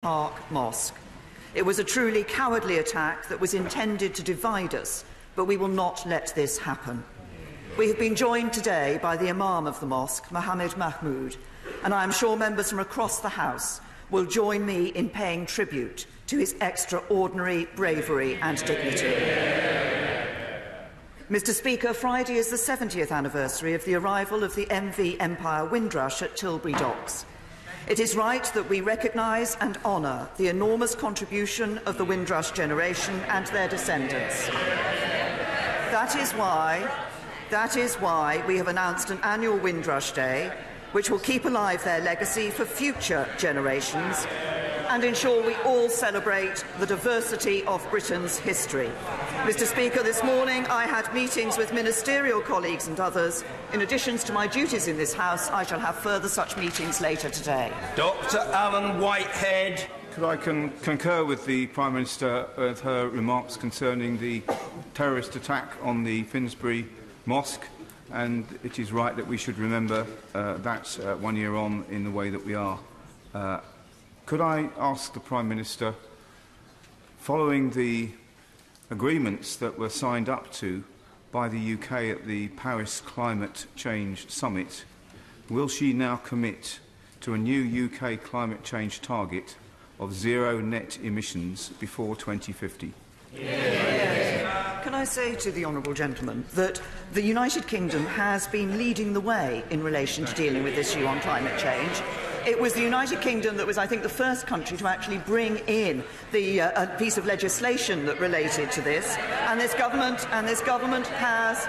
Park Mosque. It was a truly cowardly attack that was intended to divide us, but we will not let this happen. We have been joined today by the Imam of the mosque, Mohammed Mahmood, and I am sure members from across the House will join me in paying tribute to his extraordinary bravery and dignity. Mr. Speaker, Friday is the 70th anniversary of the arrival of the MV Empire Windrush at Tilbury Docks. It is right that we recognise and honour the enormous contribution of the Windrush generation and their descendants. That is why we have announced an annual Windrush Day, which will keep alive their legacy for future generations and ensure we all celebrate the diversity of Britain's history. Mr. Speaker, this morning I had meetings with ministerial colleagues and others. In addition to my duties in this House, I shall have further such meetings later today. Dr. Alan Whitehead. Could I concur with the Prime Minister with her remarks concerning the terrorist attack on the Finsbury Mosque? And it is right that we should remember that 1 year on in the way that we are. Could I ask the Prime Minister, following the agreements that were signed up to by the UK at the Paris Climate Change Summit, will she now commit to a new UK climate change target of zero net emissions before 2050? Can I say to the honourable gentleman that the United Kingdom has been leading the way in relation to dealing with this issue on climate change. It was the United Kingdom that was, I think, the first country to actually bring in the a piece of legislation that related to this, and this government has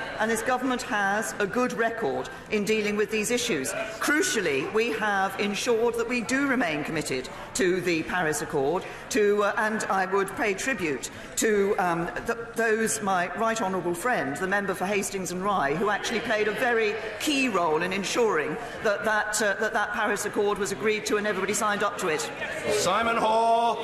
a good record in dealing with these issues. Crucially, we have ensured that we do remain committed to the Paris Accord, and I would pay tribute to those, my right honourable friend, the member for Hastings and Rye, who actually played a very key role in ensuring that that Paris Accord was agreed to and everybody signed up to it. Simon Hoare.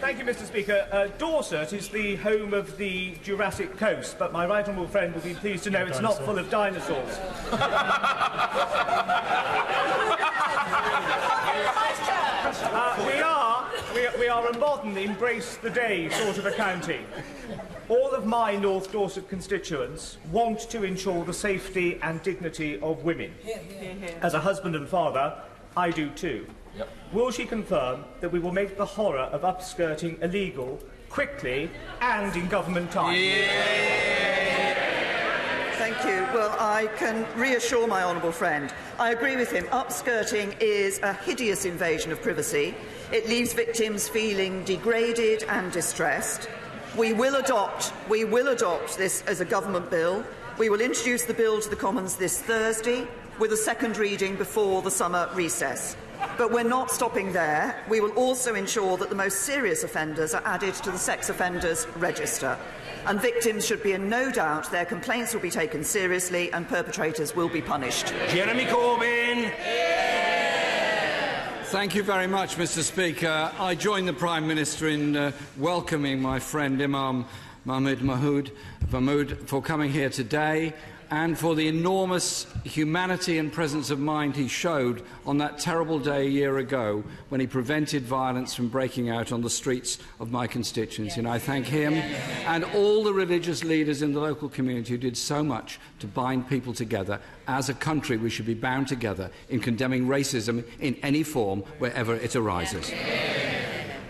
Thank you, Mr. Speaker. Dorset is the home of the Jurassic Coast, but my right honourable friend will be pleased to know it's not full of dinosaurs. We are a modern, embrace the day sort of a county. All of my North Dorset constituents want to ensure the safety and dignity of women. As a husband and father, I do too. Yep. Will she confirm that we will make the horror of upskirting illegal quickly and in government time? Thank you. Well, I can reassure my honourable friend. I agree with him. Upskirting is a hideous invasion of privacy. It leaves victims feeling degraded and distressed. We will adopt this as a government bill. We will introduce the bill to the Commons this Thursday with a second reading before the summer recess. But we're not stopping there. We will also ensure that the most serious offenders are added to the sex offenders register. And victims should be in no doubt their complaints will be taken seriously and perpetrators will be punished. Jeremy Corbyn. Thank you very much, Mr. Speaker. I join the Prime Minister in welcoming my friend Imam Mohammed Mahmood for coming here today and for the enormous humanity and presence of mind he showed on that terrible day a year ago when he prevented violence from breaking out on the streets of my constituency. And I thank him and all the religious leaders in the local community who did so much to bind people together. As a country, we should be bound together in condemning racism in any form wherever it arises.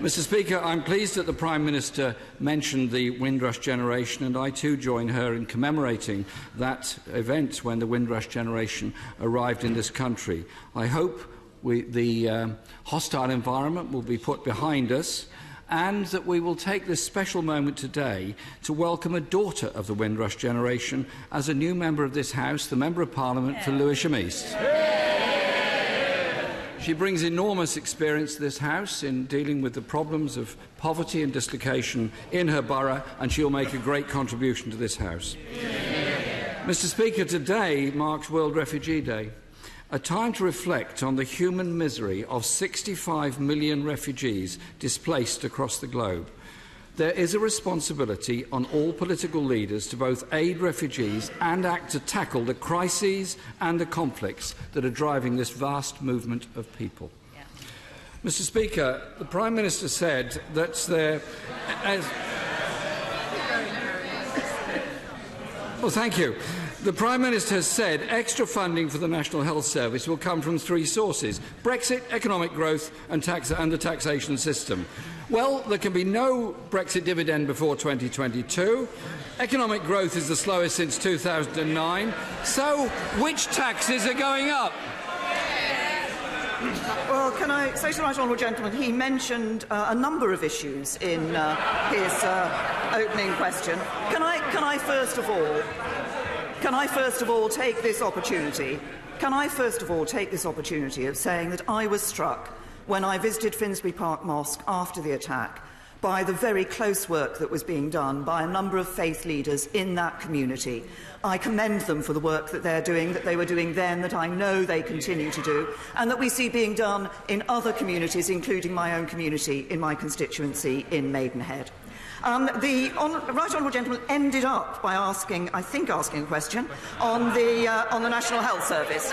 Mr. Speaker, I'm pleased that the Prime Minister mentioned the Windrush generation, and I too join her in commemorating that event when the Windrush generation arrived in this country. I hope the hostile environment will be put behind us and that we will take this special moment today to welcome a daughter of the Windrush generation as a new member of this House, the Member of Parliament for Lewisham East. She brings enormous experience to this House in dealing with the problems of poverty and dislocation in her borough, and she'll make a great contribution to this House. Mr. Speaker, today marks World Refugee Day, a time to reflect on the human misery of 65 million refugees displaced across the globe. there is a responsibility on all political leaders to both aid refugees and act to tackle the crises and the conflicts that are driving this vast movement of people. Mr. Speaker, the Prime Minister said that well, thank you. The Prime Minister has said extra funding for the National Health Service will come from three sources: Brexit, economic growth and the taxation system. Well, there can be no Brexit dividend before 2022. Economic growth is the slowest since 2009. So, which taxes are going up? Well, can I say to the Right Honourable Gentleman, he mentioned a number of issues in his opening question. Can I first of all take this opportunity? Can I first of all take this opportunity of saying that I was struck when I visited Finsbury Park Mosque after the attack by the very close work that was being done by a number of faith leaders in that community. I commend them for the work that they're doing, that they were doing then, that I know they continue to do, and that we see being done in other communities, including my own community in my constituency in Maidenhead. The Right Honourable Gentleman ended up by asking a question on the National Health Service.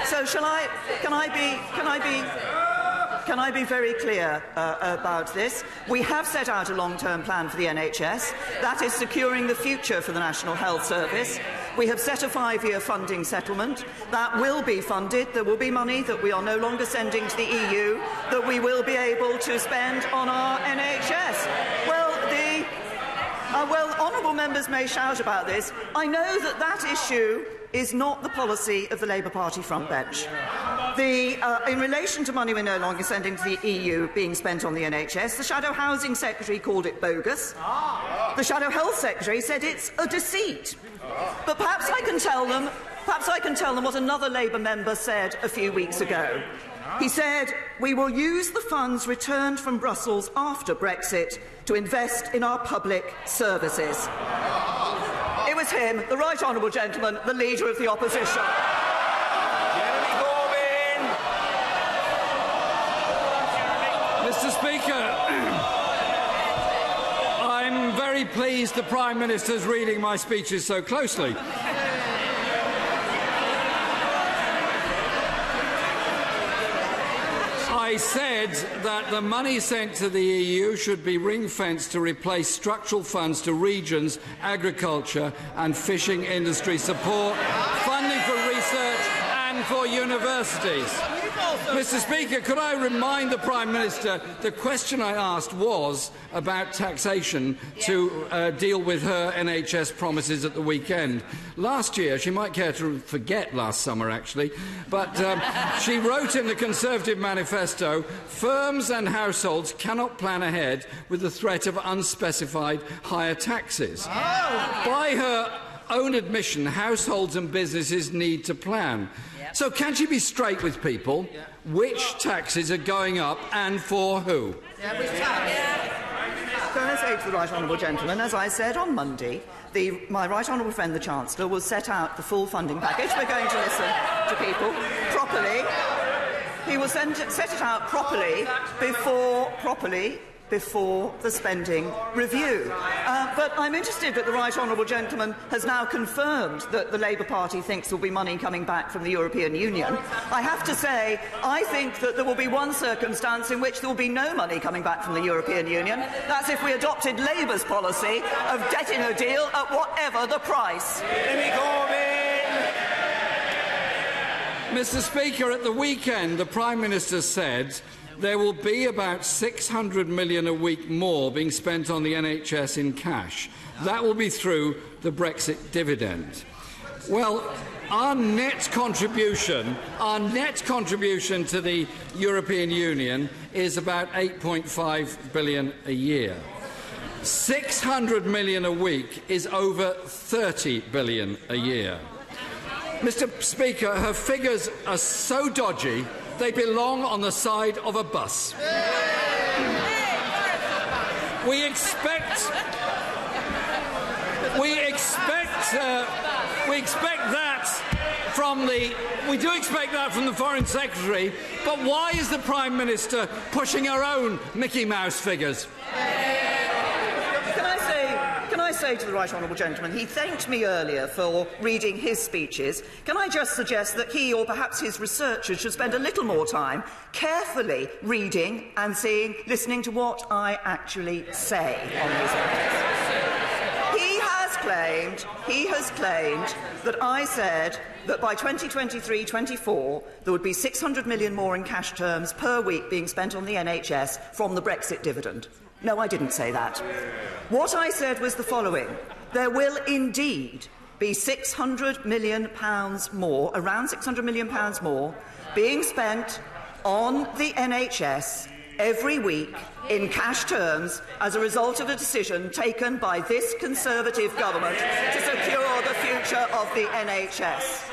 So Can I be very clear about this? We have set out a long-term plan for the NHS. That is securing the future for the National Health Service. We have set a 5-year funding settlement. That will be funded. There will be money that we are no longer sending to the EU that we will be able to spend on our NHS. Well, honourable members may shout about this. I know that issue is not the policy of the Labour Party frontbench. In relation to money we're no longer sending to the EU being spent on the NHS, the Shadow Housing Secretary called it bogus. The Shadow Health Secretary said it's a deceit. But perhaps I can tell them what another Labour member said a few weeks ago. He said, "We will use the funds returned from Brussels after Brexit to invest in our public services." It was him, the Right Honourable Gentleman, the Leader of the Opposition. Mr. Speaker, I'm very pleased the Prime Minister is reading my speeches so closely. I said that the money sent to the EU should be ring-fenced to replace structural funds to regions, agriculture and fishing industry support, funding for research and for universities. Mr. Speaker, could I remind the Prime Minister the question I asked was about taxation to deal with her NHS promises at the weekend. Last year, she might care to forget last summer actually, but she wrote in the Conservative manifesto, "Firms and households cannot plan ahead with the threat of unspecified higher taxes." By her own admission, households and businesses need to plan. So can she be straight with people? Which taxes are going up and for who? Can I say to the Right Honourable Gentleman, as I said on Monday, my Right Honourable friend the Chancellor will set out the full funding package. We're going to listen to people properly. He will set it out properly before the spending review. But I'm interested that the Right Honourable Gentleman has now confirmed that the Labour Party thinks there will be money coming back from the European Union. I have to say, I think that there will be one circumstance in which there will be no money coming back from the European Union. That's if we adopted Labour's policy of getting a deal at whatever the price. Mr. Speaker, at the weekend, the Prime Minister said there will be about £600 million a week more being spent on the NHS in cash. That will be through the Brexit dividend. Well, our net contribution to the European Union is about £8.5 billion a year. £600 million a week is over £30 billion a year. Mr. Speaker, her figures are so dodgy they belong on the side of a bus. We expect that from the Foreign Secretary, but why is the Prime Minister pushing her own Mickey Mouse figures? say to the right honourable gentleman, he thanked me earlier for reading his speeches. Can I just suggest that he, or perhaps his researchers, should spend a little more time carefully reading and listening to what I actually say on these matters. He has claimed that I said that by 2023-24 there would be 600 million more in cash terms per week being spent on the NHS from the Brexit dividend. No, I didn't say that. What I said was the following. There will indeed be £600 million more, around £600 million more, being spent on the NHS every week in cash terms as a result of a decision taken by this Conservative government to secure the future of the NHS.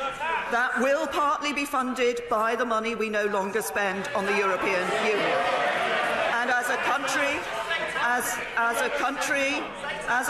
That will partly be funded by the money we no longer spend on the European Union. And as a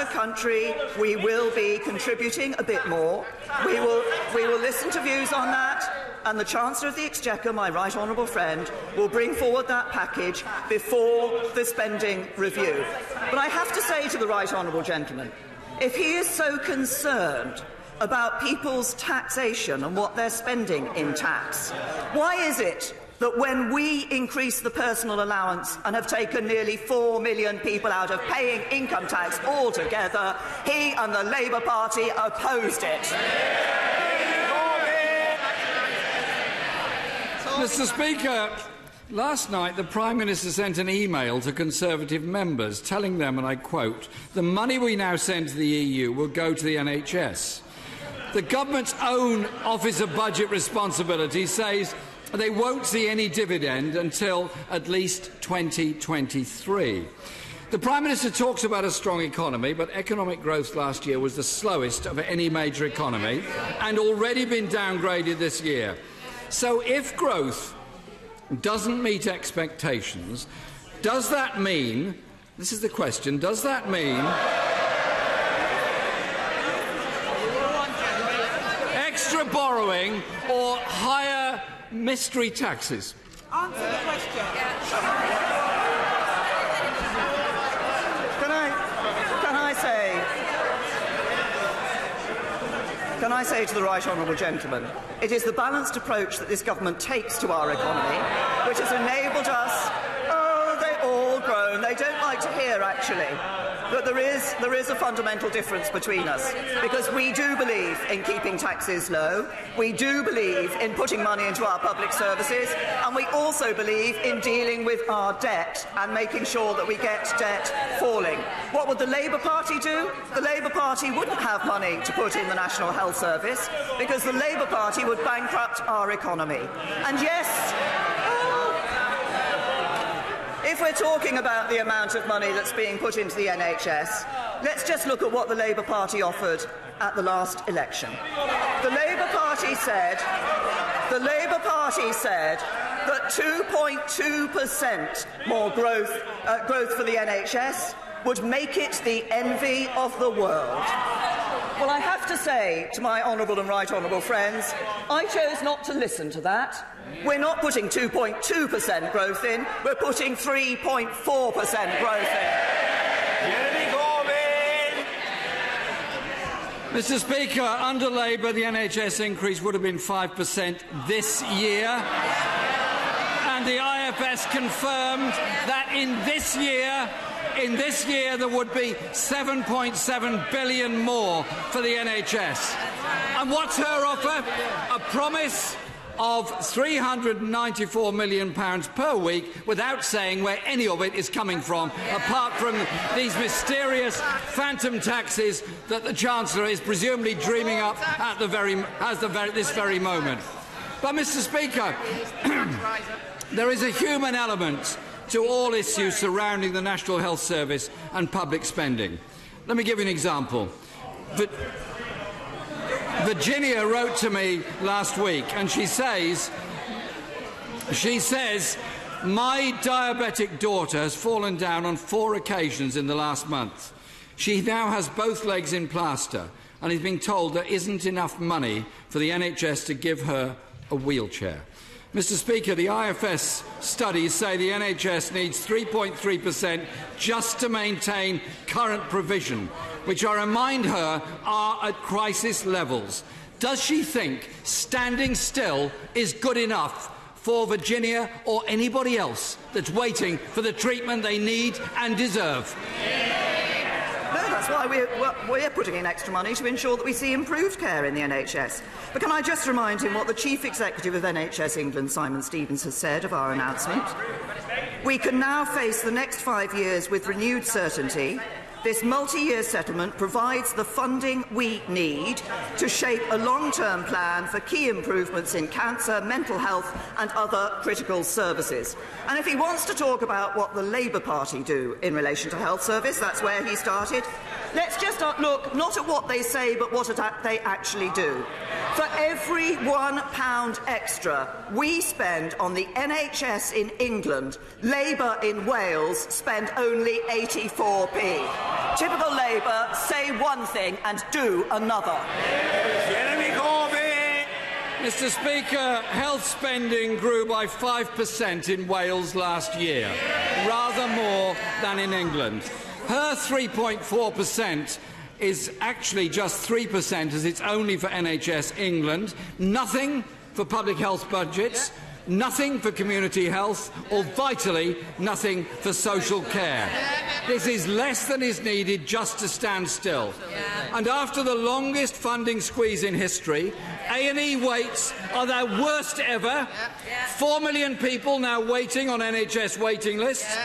country, we will be contributing a bit more. We will listen to views on that, and the Chancellor of the Exchequer, my right honourable friend, will bring forward that package before the spending review. But I have to say to the right honourable gentleman, if he is so concerned about people's taxation and what they're spending in tax, why is it that when we increase the personal allowance and have taken nearly 4 million people out of paying income tax altogether, he and the Labour Party opposed it? Mr. Speaker, last night the Prime Minister sent an email to Conservative members telling them, and I quote, "The money we now send to the EU will go to the NHS." The government's own Office of Budget Responsibility says they won't see any dividend until at least 2023. The Prime Minister talks about a strong economy, but economic growth last year was the slowest of any major economy and already been downgraded this year. So if growth doesn't meet expectations, does that mean, this is the question, does that mean extra borrowing or higher mystery taxes? Answer the question. Can I say to the right honourable gentleman, it is the balanced approach that this government takes to our economy which has enabled us. Oh, they're all grown. They don't like to hear, actually, that there is a fundamental difference between us, because we do believe in keeping taxes low, we do believe in putting money into our public services, and we also believe in dealing with our debt and making sure that we get debt falling. What would the Labour Party do? The Labour Party wouldn't have money to put in the National Health Service, because the Labour Party would bankrupt our economy. And yes, if we're talking about the amount of money that's being put into the NHS, let's just look at what the Labour Party offered at the last election. The Labour Party said that 2.2% more growth for the NHS would make it the envy of the world. Well, I have to say to my honourable and right honourable friends, I chose not to listen to that. We're not putting 2.2% growth in, we're putting 3.4% growth in. Mr. Speaker, under Labour, the NHS increase would have been 5% this year. And the IFS confirmed that in this year there would be £7.7 billion more for the NHS. And what's her offer? A promise of £394 million per week, without saying where any of it is coming from, apart from these mysterious phantom taxes that the Chancellor is presumably dreaming up at this very moment. But, Mr. Speaker, there is a human element to all issues surrounding the National Health Service and public spending. Let me give you an example. Virginia wrote to me last week, and she says, my diabetic daughter has fallen down on 4 occasions in the last month. She now has both legs in plaster and is being told there isn't enough money for the NHS to give her a wheelchair. Mr. Speaker, the IFS studies say the NHS needs 3.3% just to maintain current provision, which I remind her are at crisis levels. Does she think standing still is good enough for Virginia or anybody else that's waiting for the treatment they need and deserve? No, that's why we're putting in extra money to ensure that we see improved care in the NHS. But can I just remind him what the Chief Executive of NHS England, Simon Stevens, has said of our announcement? We can now face the next 5 years with renewed certainty. This multi-year settlement provides the funding we need to shape a long-term plan for key improvements in cancer, mental health and other critical services. And if he wants to talk about what the Labour Party do in relation to health service, that's where he started. Let's just look not at what they say but what they actually do. For every £1 extra we spend on the NHS in England, Labour in Wales spend only 84p. Typical Labour say one thing and do another. Jeremy Corbyn! Mr. Speaker, health spending grew by 5% in Wales last year, rather more than in England. Her 3.4% is actually just 3%, as it's only for NHS England. Nothing for public health budgets, nothing for community health, or vitally, nothing for social care. This is less than is needed just to stand still. And after the longest funding squeeze in history, A&E waits are their worst ever. 4 million people now waiting on NHS waiting lists.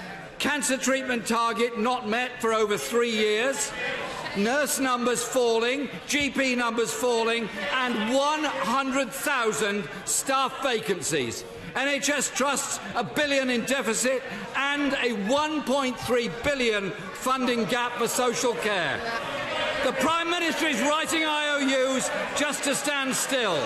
Cancer treatment target not met for over 3 years. Nurse numbers falling, GP numbers falling, and 100,000 staff vacancies. NHS trusts $1 billion in deficit and a £1.3 billion funding gap for social care. The Prime Minister is writing IOUs just to stand still.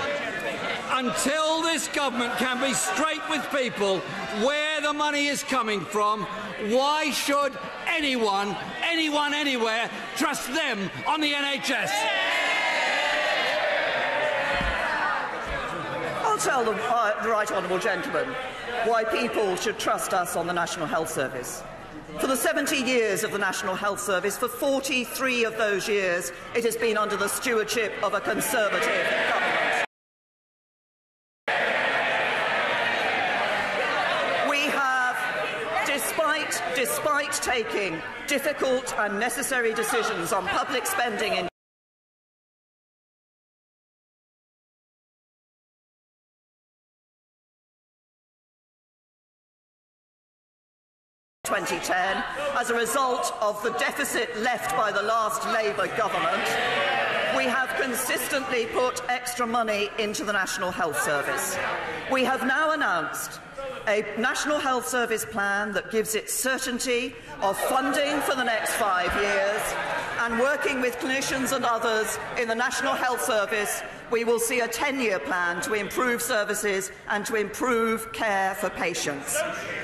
Until this government can be straight with people where the money is coming from, why should anyone, anywhere, trust them on the NHS? I'll tell the right honourable gentleman why people should trust us on the National Health Service. For the 70 years of the National Health Service, for 43 of those years, it has been under the stewardship of a Conservative government. Despite taking difficult and necessary decisions on public spending in 2010, as a result of the deficit left by the last Labour government, we have consistently put extra money into the National Health Service. We have now announced a National Health Service plan that gives it certainty of funding for the next 5 years, and working with clinicians and others in the National Health Service, we will see a 10-year plan to improve services and to improve care for patients.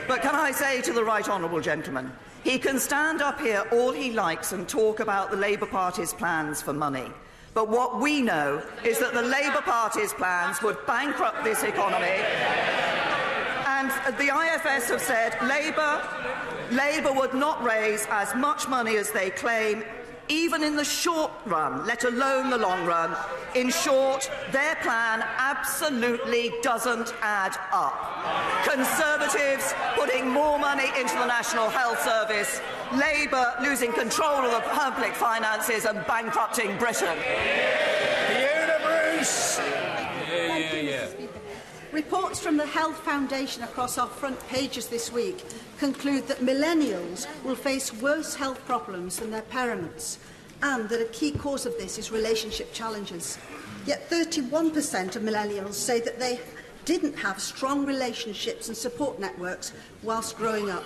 But can I say to the right honourable gentleman, he can stand up here all he likes and talk about the Labour Party's plans for money. But what we know is that the Labour Party's plans would bankrupt this economy. And the IFS have said Labour would not raise as much money as they claim, even in the short run, let alone the long run. In short, their plan absolutely doesn't add up. Conservatives putting more money into the National Health Service, Labour losing control of the public finances and bankrupting Britain. Bruce! Reports from the Health Foundation across our front pages this week conclude that millennials will face worse health problems than their parents, and that a key cause of this is relationship challenges. Yet 31% of millennials say that they didn't have strong relationships and support networks whilst growing up.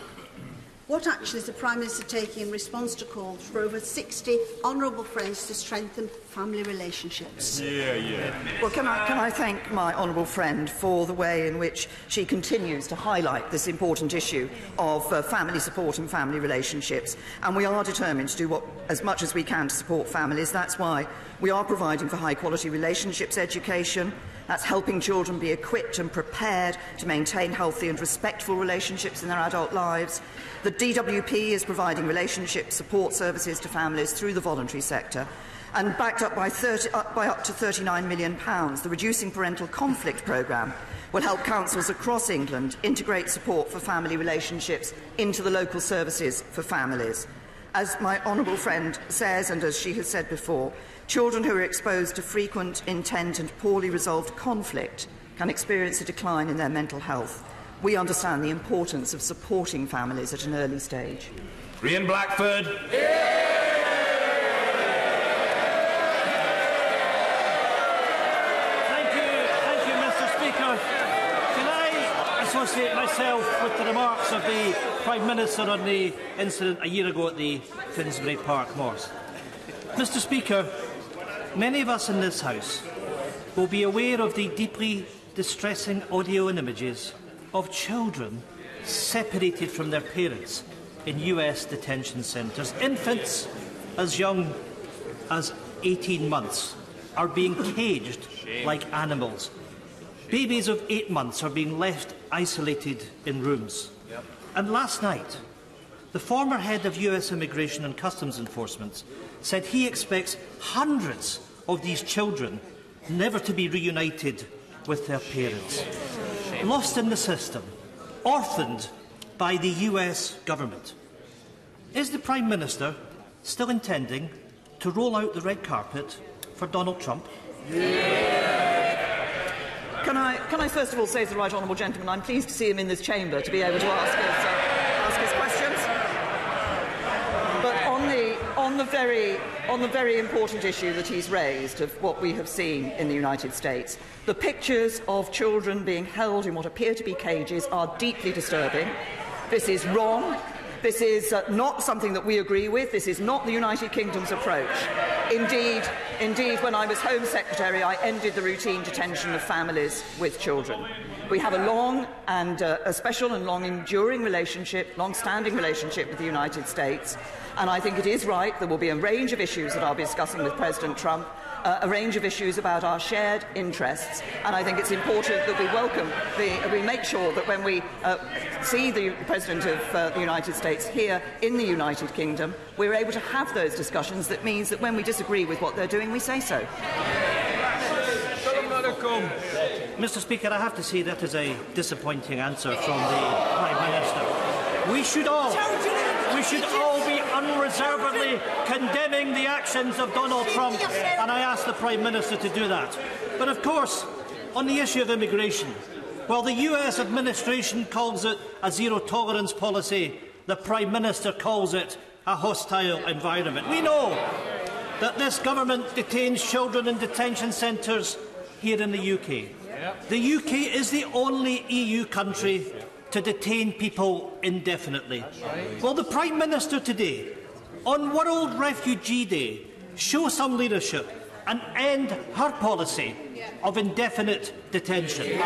What action is the Prime Minister taking in response to calls for over 60 honourable friends to strengthen family relationships. Well, can I thank my honourable friend for the way in which she continues to highlight this important issue of family support and family relationships. And we are determined to do as much as we can to support families. That's why we are providing for high-quality relationships education. That's helping children be equipped and prepared to maintain healthy and respectful relationships in their adult lives. The DWP is providing relationship support services to families through the voluntary sector. And backed up by up to £39 million, the Reducing Parental Conflict programme will help councils across England integrate support for family relationships into the local services for families. As my honourable friend says, and as she has said before, children who are exposed to frequent, intent and poorly resolved conflict can experience a decline in their mental health. We understand the importance of supporting families at an early stage. Rian Blackford. Associate myself with the remarks of the Prime Minister on the incident a year ago at the Finsbury Park Mosque. Mr Speaker, many of us in this House will be aware of the deeply distressing audio and images of children separated from their parents in US detention centres. Infants as young as 18 months are being caged like animals. Babies of 8 months are being left isolated in rooms. And last night, the former head of US Immigration and Customs Enforcement said he expects hundreds of these children never to be reunited with their parents. Lost in the system, orphaned by the US government. Is the Prime Minister still intending to roll out the red carpet for Donald Trump? Can I first of all say to the right honourable gentleman, I'm pleased to see him in this chamber to be able to ask his questions. But on the very important issue that he's raised of what we have seen in the United States, the pictures of children being held in what appear to be cages are deeply disturbing. This is wrong. This is not something that we agree with. This is not the United Kingdom's approach. Indeed, when I was Home Secretary, I ended the routine detention of families with children. We have a long and a special and long-enduring relationship, long-standing relationship with the United States, and I think it is right. There will be a range of issues that I'll be discussing with President Trump, a range of issues about our shared interests, and I think it's important that we make sure that when we see the President of the United States here in the United Kingdom, we're able to have those discussions. That means that when we disagree with what they're doing, we say so. Mr Speaker, I have to say that is a disappointing answer from the Prime Minister. We should all be unreservedly condemning the actions of Donald Trump, and I ask the Prime Minister to do that. But of course, on the issue of immigration, while the US administration calls it a zero-tolerance policy, the Prime Minister calls it a hostile environment. We know that this government detains children in detention centres here in the UK. The UK is the only EU country to detain people indefinitely. Will the Prime Minister today, on World Refugee Day, show some leadership and end her policy of indefinite detention?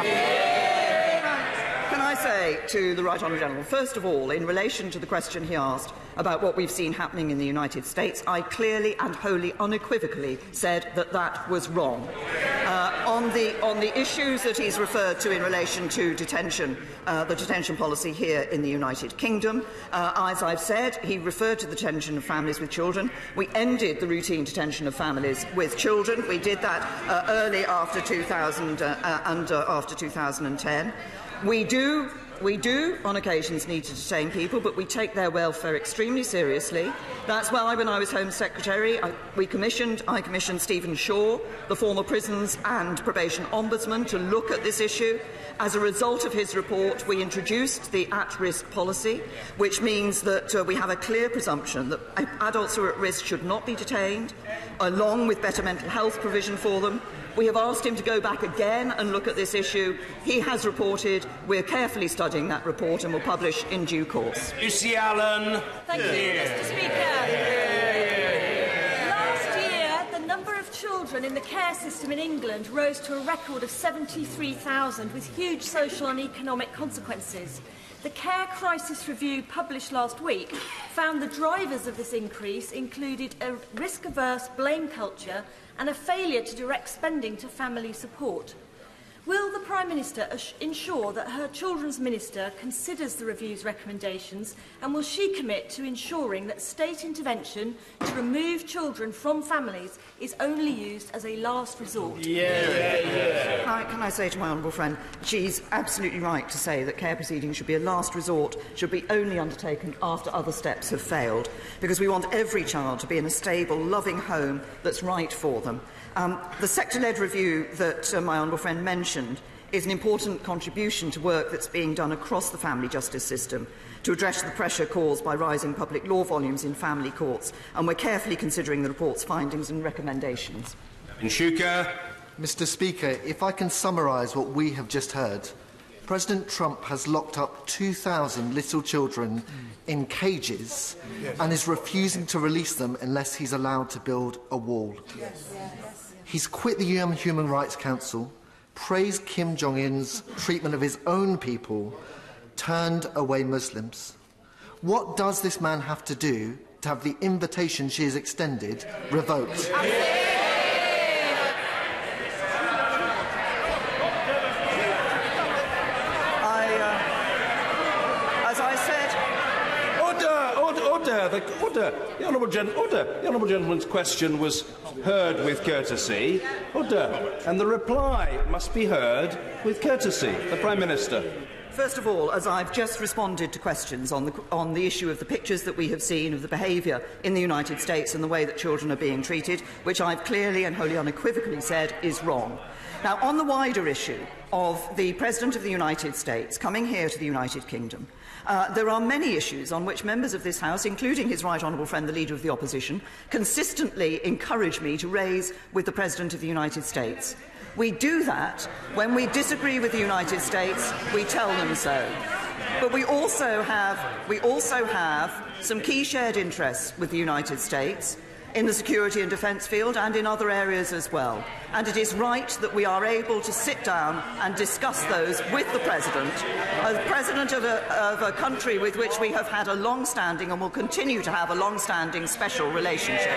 Can I say to the Right Honourable Gentleman, first of all, in relation to the question he asked about what we've seen happening in the United States, I clearly and wholly unequivocally said that that was wrong. On the issues that he's referred to in relation to detention, the detention policy here in the United Kingdom, as I've said, he referred to the detention of families with children. We ended the routine detention of families with children. We did that early after 2000 and after 2010. We do, on occasions, need to detain people, but we take their welfare extremely seriously. That's why, when I was Home Secretary, I commissioned Stephen Shaw, the former Prisons and Probation Ombudsman, to look at this issue. As a result of his report, we introduced the at-risk policy, which means that we have a clear presumption that adults who are at risk should not be detained, along with better mental health provision for them. We have asked him to go back again and look at this issue. He has reported. We're carefully studying that report and will publish in due course. Lucy Allen. Thank you, Mr Speaker. Last year, the number of children in the care system in England rose to a record of 73,000, with huge social and economic consequences. The Care Crisis Review published last week found the drivers of this increase included a risk-averse blame culture and a failure to direct spending to family support. Will the Prime Minister ensure that her Children's Minister considers the review's recommendations, and will she commit to ensuring that state intervention to remove children from families is only used as a last resort? Can I say to my honourable friend, she's absolutely right to say that care proceedings should be a last resort, should be only undertaken after other steps have failed, because we want every child to be in a stable, loving home that's right for them. The sector-led review that my honourable friend mentioned is an important contribution to work that's being done across the family justice system to address the pressure caused by rising public law volumes in family courts, and we're carefully considering the report's findings and recommendations. Mr. Speaker, if I can summarise what we have just heard, President Trump has locked up 2,000 little children in cages and is refusing to release them unless he's allowed to build a wall. He's quit the UN Human Rights Council, praised Kim Jong-un's treatment of his own people, turned away Muslims. What does this man have to do to have the invitation she has extended revoked? The honourable gentleman's question was heard with courtesy. Order. And the reply must be heard with courtesy. The Prime Minister. First of all, as I've just responded to questions on the issue of the pictures that we have seen of the behaviour in the United States and the way that children are being treated, which I've clearly and wholly unequivocally said is wrong. Now, on the wider issue of the President of the United States coming here to the United Kingdom, there are many issues on which members of this House, including his right honourable friend, the Leader of the Opposition, consistently encourage me to raise with the President of the United States. We do that when we disagree with the United States, we tell them so. But we also have some key shared interests with the United States in the security and defence field and in other areas as well. And it is right that we are able to sit down and discuss those with the President, as President of a country with which we have had a long-standing and will continue to have a long-standing special relationship.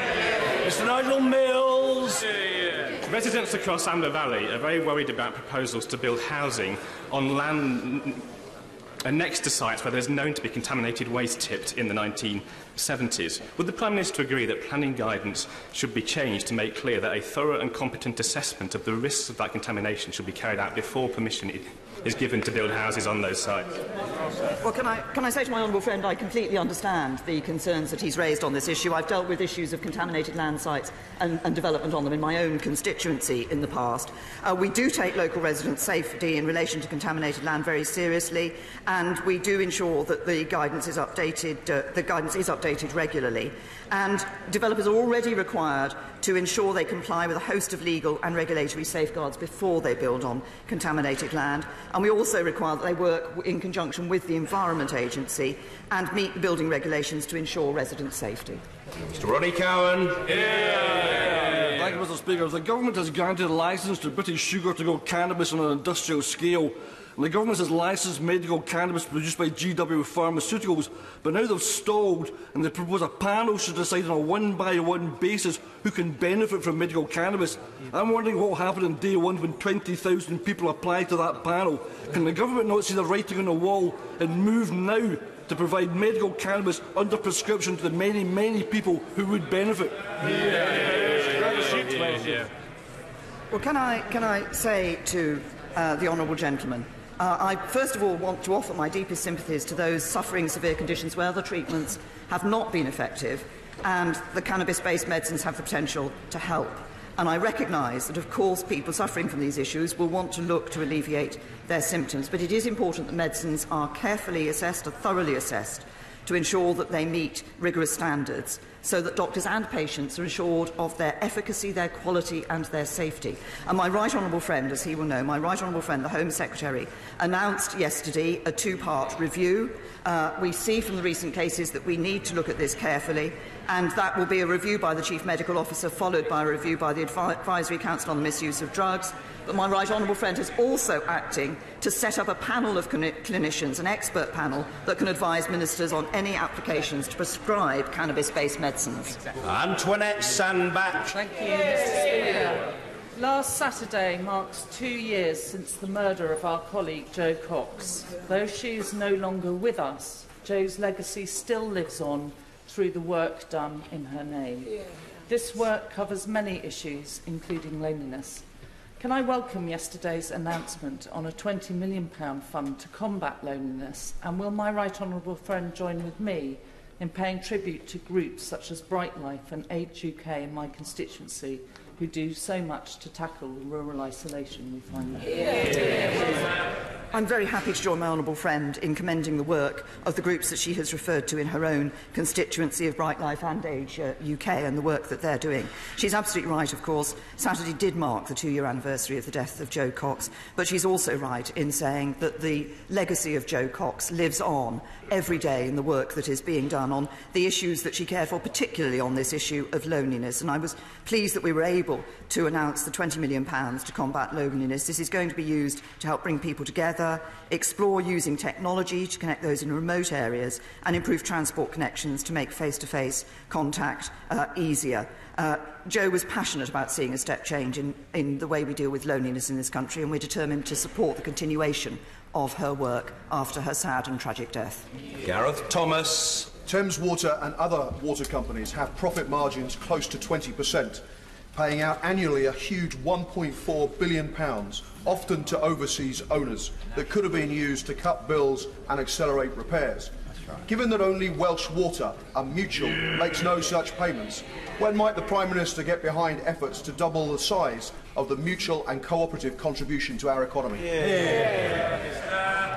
Mr Nigel Mills. Residents across Amber Valley are very worried about proposals to build housing on land next to sites where there's known to be contaminated waste tipped in the 1970s. Would the Prime Minister agree that planning guidance should be changed to make clear that a thorough and competent assessment of the risks of that contamination should be carried out before permission is given to build houses on those sites? Well, can I say to my honourable friend, I completely understand the concerns that he's raised on this issue. I've dealt with issues of contaminated land sites and development on them in my own constituency in the past. We do take local resident safety in relation to contaminated land very seriously, and we do ensure that the guidance is updated regularly. And developers are already required to ensure they comply with a host of legal and regulatory safeguards before they build on contaminated land. And we also require that they work in conjunction with the Environment Agency and meet the building regulations to ensure resident safety. Mr Rodney Cowan. Thank you, Mr Speaker. The government has granted a licence to British Sugar to grow cannabis on an industrial scale. And the government has licensed medical cannabis produced by GW Pharmaceuticals, but now they've stalled and they propose a panel should decide on a one-by-one basis who can benefit from medical cannabis. I'm wondering what will happen on day one when 20,000 people apply to that panel. Can the government not see the writing on the wall and move now to provide medical cannabis under prescription to the many, many people who would benefit? Well, can I say to the honourable gentleman, I first of all want to offer my deepest sympathies to those suffering severe conditions where the treatments have not been effective and the cannabis-based medicines have the potential to help. And I recognise that, of course, people suffering from these issues will want to look to alleviate their symptoms, but it is important that medicines are carefully assessed, or thoroughly assessed, to ensure that they meet rigorous standards, so that doctors and patients are assured of their efficacy, their quality and their safety. And my right honourable friend, as he will know, my right honourable friend, the Home Secretary, announced yesterday a two-part review. We see from the recent cases that we need to look at this carefully. and that will be a review by the Chief Medical Officer, followed by a review by the Advisory Council on the Misuse of Drugs. But my right honourable friend is also acting to set up a panel of clinicians, an expert panel, that can advise ministers on any applications to prescribe cannabis-based medicines. Antoinette Sandbach. Thank you, Mr. Speaker. Last Saturday marks 2 years since the murder of our colleague Jo Cox. Though she is no longer with us, Jo's legacy still lives on through the work done in her name. This work covers many issues, including loneliness. Can I welcome yesterday's announcement on a £20 million fund to combat loneliness, and will my right honourable friend join with me in paying tribute to groups such as Bright Life and AIDS UK in my constituency, who do so much to tackle the rural isolation we find there? I'm very happy to join my honourable friend in commending the work of the groups that she has referred to in her own constituency of Bright Life and Age UK and the work that they're doing. She's absolutely right, of course. Saturday did mark the 2-year anniversary of the death of Jo Cox, but she's also right in saying that the legacy of Jo Cox lives on every day in the work that is being done on the issues that she cared for, particularly on this issue of loneliness. And I was pleased that we were able to announce the £20 million to combat loneliness. This is going to be used to help bring people together, explore using technology to connect those in remote areas, and improve transport connections to make face-to-face contact easier. Jo was passionate about seeing a step change in the way we deal with loneliness in this country, and we're determined to support the continuation of her work after her sad and tragic death. Gareth Thomas. Thames Water and other water companies have profit margins close to 20%, paying out annually a huge £1.4 billion, often to overseas owners, that could have been used to cut bills and accelerate repairs. Given that only Welsh Water and Mutual makes no such payments, when might the Prime Minister get behind efforts to double the size of the mutual and cooperative contribution to our economy?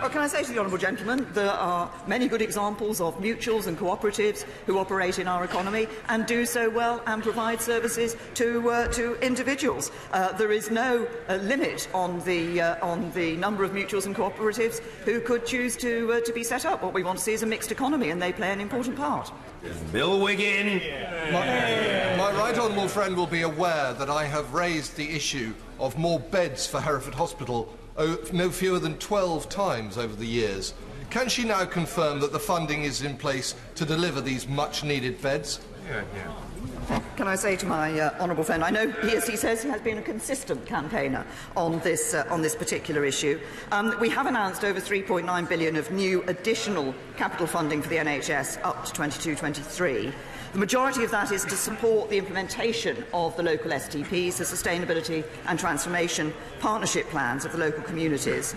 Well, can I say to the honourable gentleman, there are many good examples of mutuals and cooperatives who operate in our economy and do so well and provide services to individuals. There is no limit on the number of mutuals and cooperatives who could choose to be set up. What we want to see is a mixed economy, and they play an important part. Bill Wiggin. My right honourable friend will be aware that I have raised the issue of more beds for Hereford Hospital no fewer than 12 times over the years. Can she now confirm that the funding is in place to deliver these much-needed beds? Can I say to my honourable friend, I know he, as he says, has been a consistent campaigner on this particular issue. We have announced over £3.9 billion of new additional capital funding for the NHS up to 22-23. The majority of that is to support the implementation of the local STPs, the Sustainability and Transformation Partnership Plans of the local communities.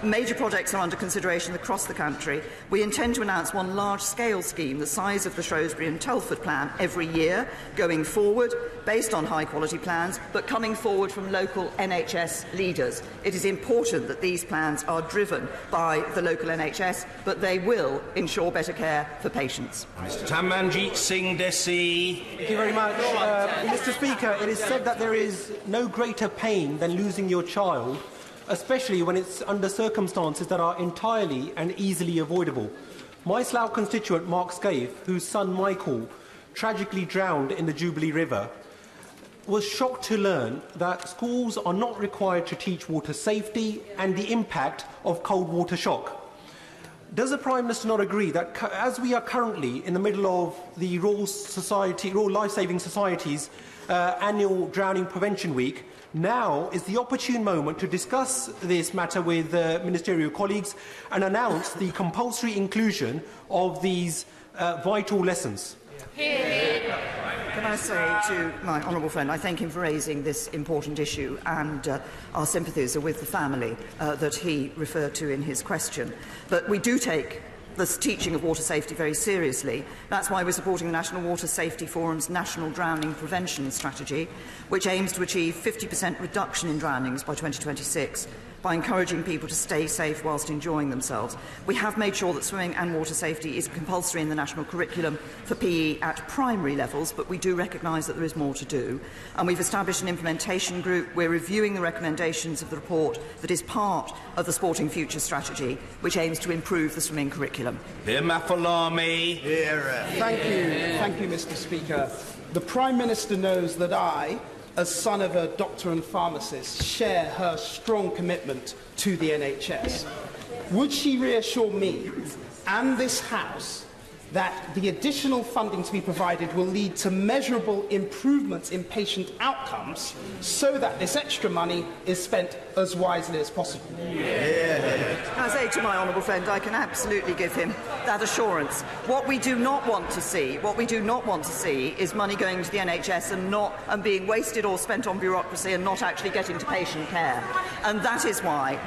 Major projects are under consideration across the country. We intend to announce one large-scale scheme, the size of the Shrewsbury and Telford plan, every year, going forward, based on high-quality plans, but coming forward from local NHS leaders. It is important that these plans are driven by the local NHS, but they will ensure better care for patients. Mr Tammanjeet Singh Desi. Thank you very much. Mr Speaker, it is said that there is no greater pain than losing your child, especially when it's under circumstances that are entirely and easily avoidable. My Slough constituent Mark Scaife, whose son Michael tragically drowned in the Jubilee River, was shocked to learn that schools are not required to teach water safety and the impact of cold water shock. Does the Prime Minister not agree that, as we are currently in the middle of the Royal Life-Saving Society's annual Drowning Prevention Week, now is the opportune moment to discuss this matter with ministerial colleagues and announce the compulsory inclusion of these vital lessons? Can I say to my honourable friend, I thank him for raising this important issue, and our sympathies are with the family that he referred to in his question. But we do take the teaching of water safety very seriously. That's why we're supporting the National Water Safety Forum's National Drowning Prevention Strategy, which aims to achieve 50% reduction in drownings by 2026. by encouraging people to stay safe whilst enjoying themselves. We have made sure that swimming and water safety is compulsory in the national curriculum for PE at primary levels, but we do recognise that there is more to do. And we've established an implementation group. We're reviewing the recommendations of the report that is part of the Sporting Future strategy, which aims to improve the swimming curriculum. Thank you, Mr. Speaker. The Prime Minister knows that I, as son of a doctor and pharmacist, share her strong commitment to the NHS. Would she reassure me and this House that the additional funding to be provided will lead to measurable improvements in patient outcomes so that this extra money is spent as wisely as possible? I say to my honourable friend, I can absolutely give him that assurance. What we do not want to see, is money going to the NHS and being wasted or spent on bureaucracy and not actually getting to patient care. And that is why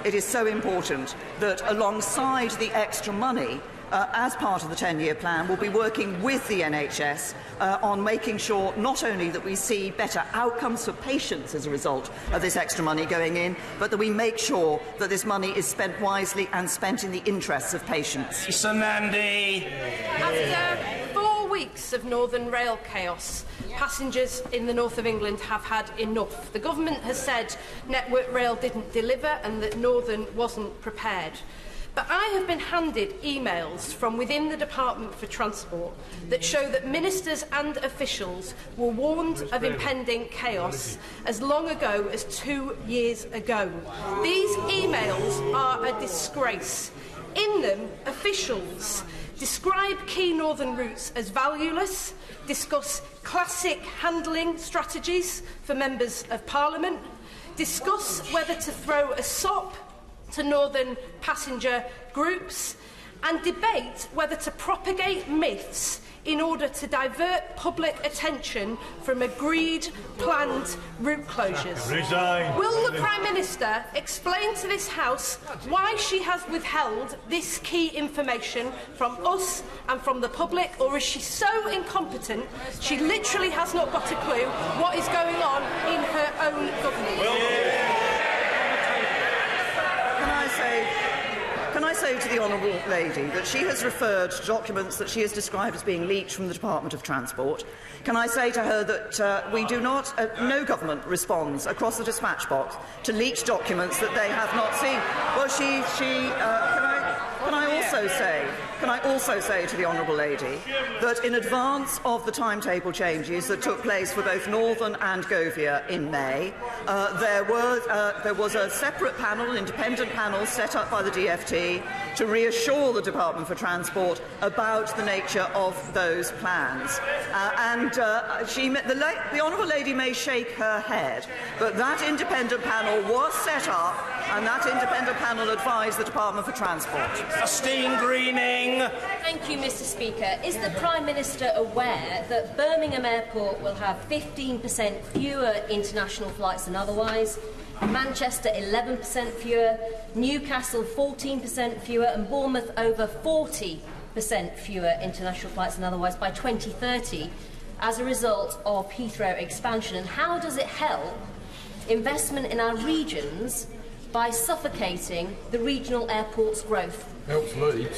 it is so important that alongside the extra money, as part of the 10-year plan, we'll be working with the NHS on making sure not only that we see better outcomes for patients as a result of this extra money going in, but that we make sure that this money is spent wisely and spent in the interests of patients. After 4 weeks of Northern Rail chaos, passengers in the north of England have had enough. The government has said Network Rail didn't deliver and that Northern wasn't prepared. But I have been handed emails from within the Department for Transport that show that ministers and officials were warned of impending chaos as long ago as 2 years ago. These emails are a disgrace. In them, officials describe key northern routes as valueless, discuss classic handling strategies for members of Parliament, discuss whether to throw a sop to northern passenger groups, and debate whether to propagate myths in order to divert public attention from agreed planned route closures. Will the Prime Minister explain to this House why she has withheld this key information from us and from the public, or is she so incompetent she literally has not got a clue what is going on in her own government? Can I say to the honourable lady that she has referred to documents that she has described as being leaked from the Department of Transport? Can I say to her that we do not, no government responds across the dispatch box to leaked documents that they have not seen? Well, can I also say to the honourable lady that in advance of the timetable changes that took place for both Northern and Govia in May, there was a separate panel, an independent panel set up by the DfT to reassure the Department for Transport about the nature of those plans. The honourable lady may shake her head, but that independent panel was set up, and that independent panel advised the Department for Transport. Christine Greening. Thank you, Mr. Speaker. Is the Prime Minister aware that Birmingham Airport will have 15% fewer international flights than otherwise, Manchester 11% fewer, Newcastle 14% fewer, and Bournemouth over 40% fewer international flights than otherwise by 2030 as a result of Heathrow expansion? And how does it help investment in our regions by suffocating the regional airport's growth? Helps me.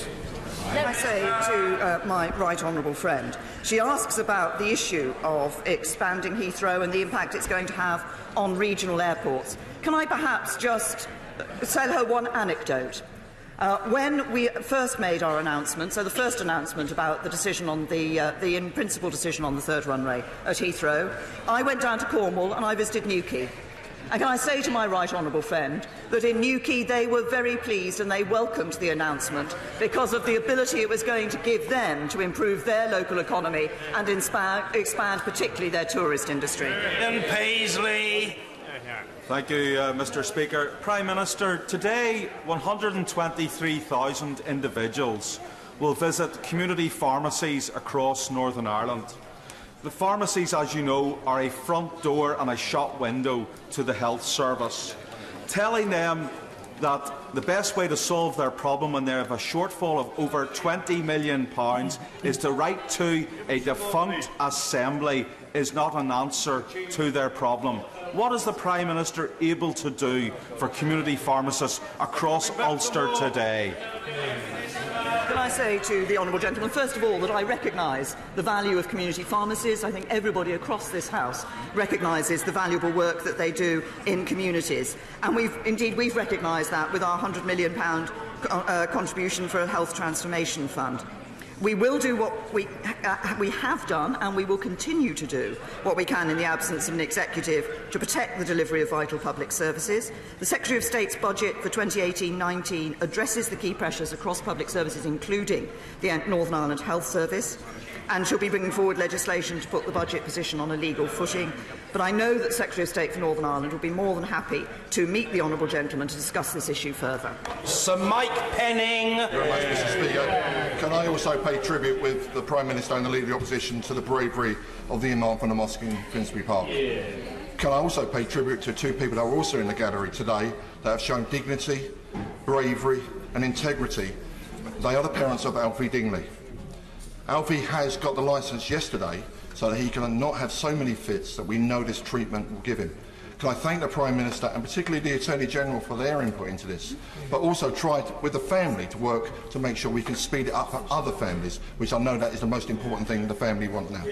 Let me say to my right honourable friend, she asks about the issue of expanding Heathrow and the impact it's going to have on regional airports. Can I perhaps just tell her one anecdote? When we first made our announcement, so the first announcement about the decision on the in-principle decision on the third runway at Heathrow, I went down to Cornwall and I visited Newquay. And can I say to my right honourable friend that in Newquay they were very pleased and they welcomed the announcement because of the ability it was going to give them to improve their local economy and expand particularly their tourist industry. Ian Paisley. Thank you, Mr. Speaker. Prime Minister, today 123,000 individuals will visit community pharmacies across Northern Ireland. The pharmacies, as you know, are a front door and a shop window to the health service, telling them that the best way to solve their problem when they have a shortfall of over £20 million is to write to a defunct assembly is not an answer to their problem. What is the Prime Minister able to do for community pharmacists across Ulster today? Can I say to the honourable gentleman, first of all, that I recognise the value of community pharmacies. I think everybody across this House recognises the valuable work that they do in communities. And we've recognised that with our £100 million contribution for a health transformation fund. We will do what we have done, and we will continue to do what we can in the absence of an executive to protect the delivery of vital public services. The Secretary of State's budget for 2018-19 addresses the key pressures across public services, including the Northern Ireland Health Service, and she'll be bringing forward legislation to put the budget position on a legal footing. But I know that the Secretary of State for Northern Ireland will be more than happy to meet the honourable gentleman to discuss this issue further. Sir Mike Penning. Thank you very much, Mr. Speaker. Can I also pay tribute with the Prime Minister and the Leader of the Opposition to the bravery of the Imam from the mosque in Finsbury Park? Yeah. Can I also pay tribute to two people that were also in the gallery today that have shown dignity, bravery and integrity? They are the parents of Alfie Dingley. Alfie has got the licence yesterday so that he can not have so many fits that we know this treatment will give him. Can I thank the Prime Minister and particularly the Attorney General for their input into this, but also try with the family to work to make sure we can speed it up for other families, which I know that is the most important thing the family want now.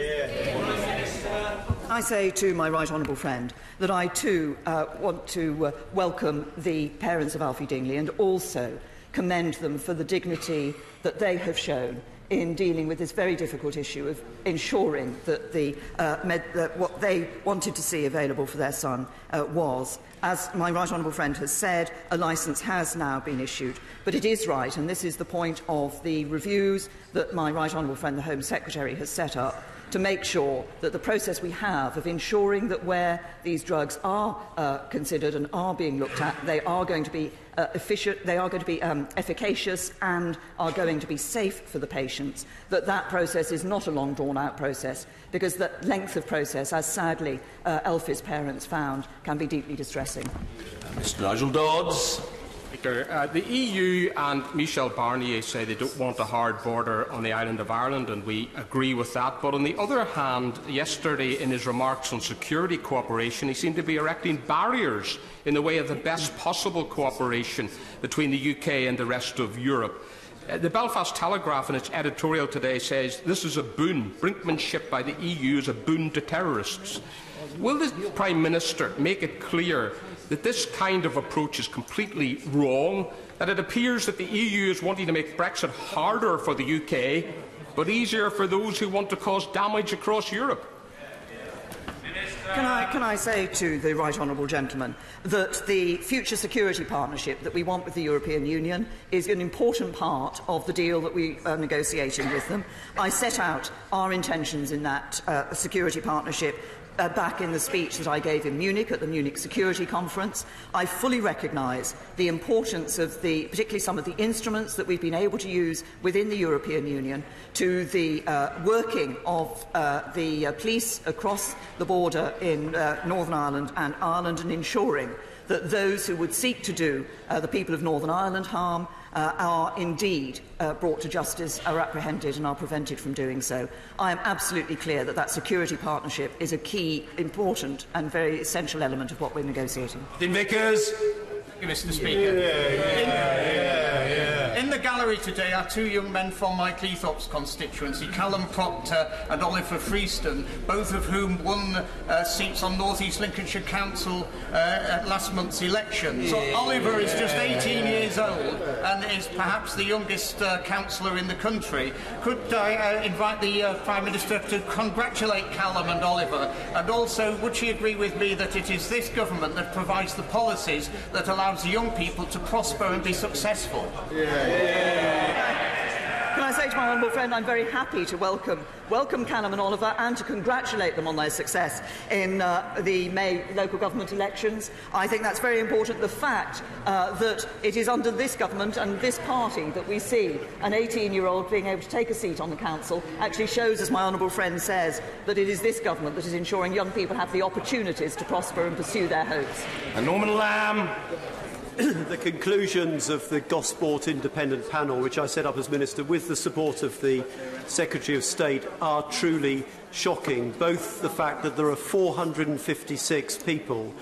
I say to my right honourable friend that I too want to welcome the parents of Alfie Dingley and also commend them for the dignity that they have shown in dealing with this very difficult issue of ensuring that what they wanted to see available for their son was. As my right honourable friend has said, a licence has now been issued. But it is right, and this is the point of the reviews that my right honourable friend, the Home Secretary, has set up, to make sure that the process we have of ensuring that where these drugs are considered and are being looked at, they are going to be efficient, they are going to be efficacious and are going to be safe for the patients, that process is not a long drawn-out process, because the length of process, as sadly Elfie's parents found, can be deeply distressing. Mr Nigel Dodds. The EU and Michel Barnier say they don't want a hard border on the island of Ireland, and we agree with that. But on the other hand, yesterday in his remarks on security cooperation, he seemed to be erecting barriers in the way of the best possible cooperation between the UK and the rest of Europe. The Belfast Telegraph in its editorial today says this is a boon. Brinkmanship by the EU is a boon to terrorists. Will the Prime Minister make it clear that this kind of approach is completely wrong, that it appears that the EU is wanting to make Brexit harder for the UK, but easier for those who want to cause damage across Europe? Can I say to the right honourable gentleman that the future security partnership that we want with the European Union is an important part of the deal that we are negotiating with them. I set out our intentions in that security partnership back in the speech that I gave in Munich at the Munich Security Conference. I fully recognise the importance of particularly some of the instruments that we've been able to use within the European Union to the working of the police across the border in Northern Ireland and ensuring that those who would seek to do the people of Northern Ireland harm are indeed brought to justice, are apprehended and are prevented from doing so. I am absolutely clear that that security partnership is a key, important and very essential element of what we're negotiating. Dean Vickers. Mr Speaker. In the gallery today are two young men from my Cleethorpes constituency, Callum Proctor and Oliver Freeston, both of whom won seats on North East Lincolnshire Council at last month's election. So Oliver is just 18 years old and is perhaps the youngest councillor in the country. Could I invite the Prime Minister to congratulate Callum and Oliver, and also would she agree with me that it is this government that provides the policies that allows young people to prosper and be successful? Can I say to my honourable friend, I'm very happy to welcome Callum and Oliver and to congratulate them on their success in the May local government elections. I think that's very important. The fact that it is under this government and this party that we see an 18-year-old being able to take a seat on the council actually shows, as my honourable friend says, that it is this government that is ensuring young people have the opportunities to prosper and pursue their hopes. And Norman Lamb. the conclusions of the Gosport Independent Panel, which I set up as Minister with the support of the Secretary of State, are truly shocking. Both the fact that there are 456 people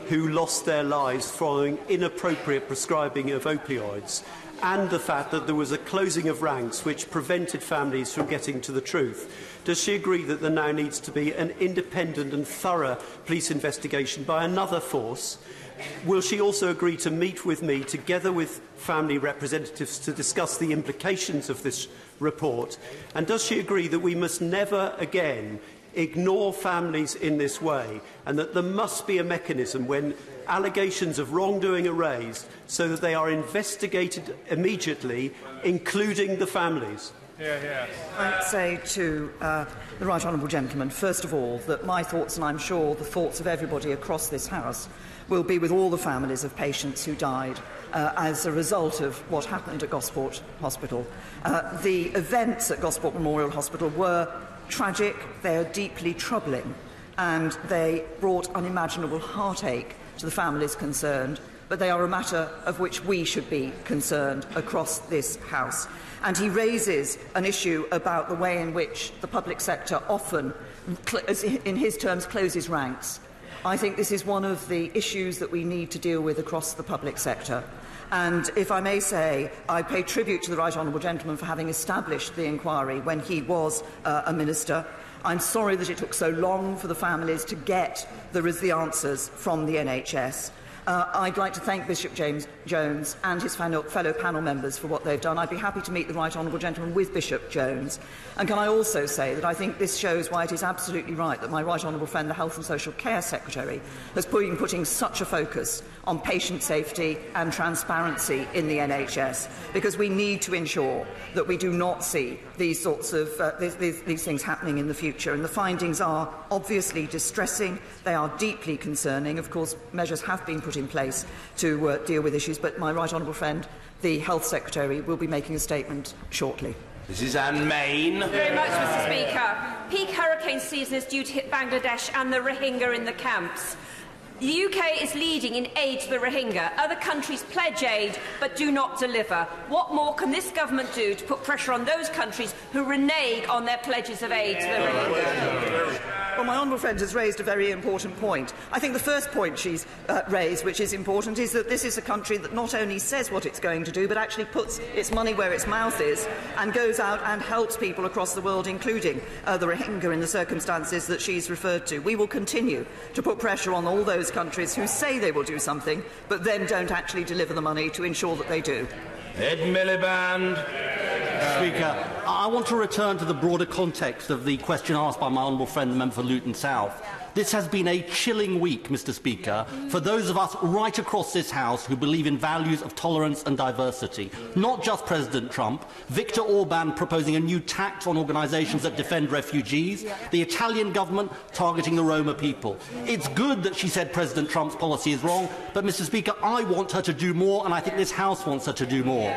who lost their lives following inappropriate prescribing of opioids, and the fact that there was a closing of ranks which prevented families from getting to the truth. Does she agree that there now needs to be an independent and thorough police investigation by another force? Will she also agree to meet with me, together with family representatives, to discuss the implications of this report? And does she agree that we must never again ignore families in this way, and that there must be a mechanism when allegations of wrongdoing are raised so that they are investigated immediately, including the families? I'd say to the Right Honourable Gentleman, first of all, that my thoughts, and I'm sure the thoughts of everybody across this House, will be with all the families of patients who died as a result of what happened at Gosport Hospital. The events at Gosport Memorial Hospital were tragic, they are deeply troubling, and they brought unimaginable heartache to the families concerned, but they are a matter of which we should be concerned across this House. And he raises an issue about the way in which the public sector often, in his terms, closes ranks. I think this is one of the issues that we need to deal with across the public sector. And if I may say, I pay tribute to the Right Honourable Gentleman for having established the inquiry when he was a minister. I'm sorry that it took so long for the families to get the answers from the NHS. I'd like to thank Bishop James Jones and his fellow panel members for what they've done. I'd be happy to meet the Right Honourable Gentleman with Bishop Jones. And can I also say that I think this shows why it is absolutely right that my Right Honourable friend, the Health and Social Care Secretary, has been putting such a focus on patient safety and transparency in the NHS, because we need to ensure that we do not see these sorts of these things happening in the future. And the findings are obviously distressing. They are deeply concerning. Of course, measures have been put in place to deal with issues, but my Right Honourable friend, the Health Secretary, will be making a statement shortly. Mrs Anne Main. Thank you very much, Mr Speaker. Peak hurricane season is due to hit Bangladesh and the Rohingya in the camps. The UK is leading in aid to the Rohingya. Other countries pledge aid but do not deliver. What more can this government do to put pressure on those countries who renege on their pledges of aid to the Rohingya? Well, my honourable friend has raised a very important point. I think the first point she's raised, which is important, is that this is a country that not only says what it's going to do, but actually puts its money where its mouth is and goes out and helps people across the world, including the Rohingya in the circumstances that she's referred to. We will continue to put pressure on all those countries who say they will do something, but then don't actually deliver the money to ensure that they do. Ed Miliband. Speaker, I want to return to the broader context of the question asked by my honourable friend, the member for Luton South. This has been a chilling week, Mr Speaker, for those of us right across this House who believe in values of tolerance and diversity. Not just President Trump, Viktor Orban proposing a new tax on organisations that defend refugees, the Italian government targeting the Roma people. It's good that she said President Trump's policy is wrong, but, Mr Speaker, I want her to do more, and I think this House wants her to do more.